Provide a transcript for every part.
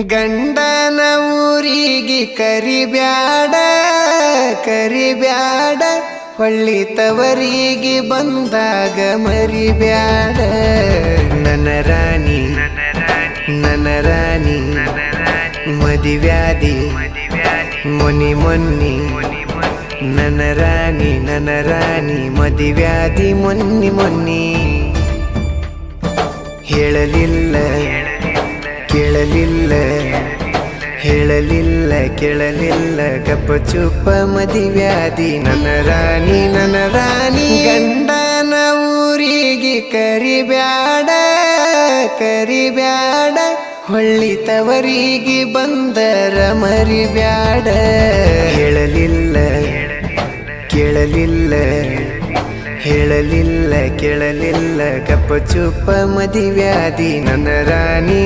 ಗಂಡನ ಊರಿಗೆ ಕರಿಬ್ಯಾಡ ಕರಿಬ್ಯಾಡ ಹೊಳ್ಳಿ ತವರಿಗೆ ಬಂದಾಗ ಮರಿಬ್ಯಾಡ ನನ್ನ ರಾಣಿ ನನ್ನ ರಾಣಿ ಮದಿವ್ಯಾದಿ ಮೊನಿ ಮೊನ್ನಿ ನನ್ನ ರಾಣಿ ಮದಿವ್ಯಾದಿ ಮೊನ್ನಿ ಮೊನ್ನಿ ಹೇಳಲಿಲ್ಲ ಕೇಳಲಿಲ್ಲ ಹೇಳಲಿಲ್ಲ ಕೇಳಲಿಲ್ಲ ಗಪ್ಪ ಚುಪ್ಪ ಮದಿವ್ಯಾದಿ ನನ್ನ ರಾಣಿ ಗಂಡನ ಊರಿಗೆ ಕರಿಬ್ಯಾಡ ಕರಿಬ್ಯಾಡ ಹೊಳ್ಳಿ ತವರಿಗೆ ಬಂದರ ಮರಿಬ್ಯಾಡ ಹೇಳಲಿಲ್ಲ ಕೇಳಲಿಲ್ಲ ಹೇಳಲಿಲ್ಲ ಕೇಳಲಿಲ್ಲ ಗಪ್ಪ ಚುಪ್ಪ ಮದಿವ್ಯಾದಿ ನನ್ನ ರಾಣಿ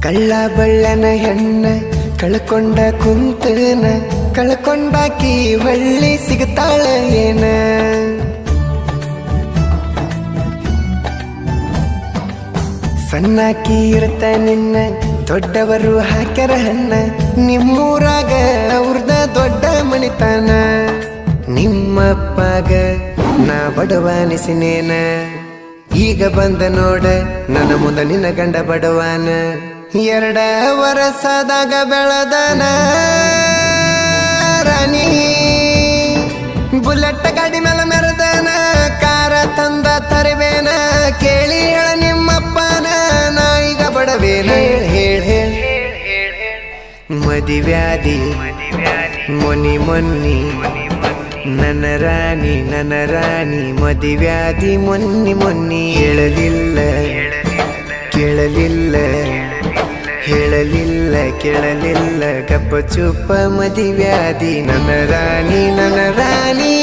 ಕಳ್ಳ ಬಳ್ಳನ ಹೆಣ್ಣ ಕಳ್ಕೊಂಡ ಕುಂತನ ಕಳ್ಕೊಂಡಾಕಿ ಹೊಳ್ಳಿ ಸಿಗ್ತಾಳ ಏನ ಸಣ್ಣಾಕಿ ಇರ್ತ ನಿನ್ನ ದೊಡ್ಡವರು ಹಾಕ್ಯಾರ ಹಣ್ಣ ನಿಮ್ಮೂರಾಗ ಅವ್ರದ ದೊಡ್ಡ ಮಣಿತಾನ ನಿಮ್ಮಪ್ಪಗ ನಾ ಬಡವಾನಿಸಿನೇನ ಈಗ ಬಂದ ನೋಡ ನನ್ನ ಮುಂದ ನಿನ್ನ ಗಂಡ ಬಡವಾನ 2 ವರ್ಷದಾಗ ಬೆಳದನ ರಾಣಿ ಬುಲೆಟ್ ಗಾಡಿ ಮೇಲೆ ಮೆರೆದನ ಕಾರ ತಂದ ತರಬೇನ ಕೇಳಿ ಹೇಳ ನಿಮ್ಮಪ್ಪನ ನಾ ಈಗ ಬಡವೇನ ಹೇಳ ಮದಿವ್ಯಾದಿ ಮೊನಿ ಮೊನ್ನಿ ನನ್ನ ರಾಣಿ ಮದಿವ್ಯಾದಿ ಮೊನ್ನಿ ಮೊನ್ನಿ ಹೇಳಲಿಲ್ಲ ಕೇಳಲಿಲ್ಲ ಹೇಳಲಿಲ್ಲ ಕೇಳಲಿಲ್ಲ ಗಪ್ಪ ಚುಪ್ಪ ಮದಿವ್ಯಾದಿ ನನ್ನ ರಾಣಿ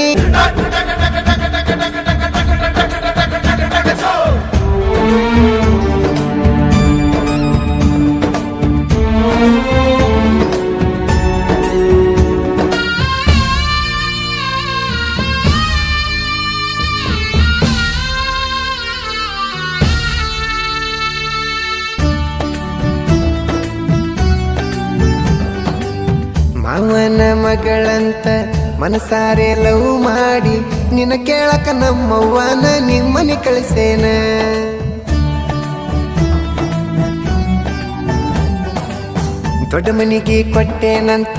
ಮಾವನ ಮಗಳಂತ ಮನಸಾರೆ ಲವ್ ಮಾಡಿ ನಿನ್ನ ಕೇಳಕ ನಮ್ಮವ್ವನ ನಿಮ್ಮನಿ ಕಳಿಸೇನ ದೊಡ್ಡ ಮನಿಗೆ ಕೊಟ್ಟೇನಂತ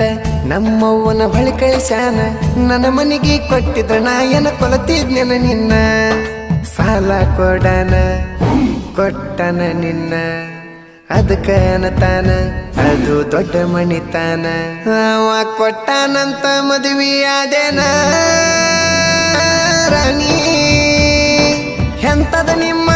ನಮ್ಮವ್ವನ ಬಳಿ ಕಳಿಸ್ಯಾನ ನನ್ನ ಮನಿಗೆ ಕೊಟ್ಟಿದ್ದ ನಾಯನ ಕೊಲತಿದ್ನೆನ ನಿನ್ನ ಸಾಲ ಕೊಟ್ಟನ ನಿನ್ನ ಅದಕ್ಕ ಅನ್ನತಾನ ಅದು ದೊಡ್ಡ ಮಣಿತಾನ ಅವ ಕೊಟ್ಟಾನಂತ ಮದುವೆಯಾದೇನ ರಾಣಿ ಎಂತದ ನಿಮ್ಮ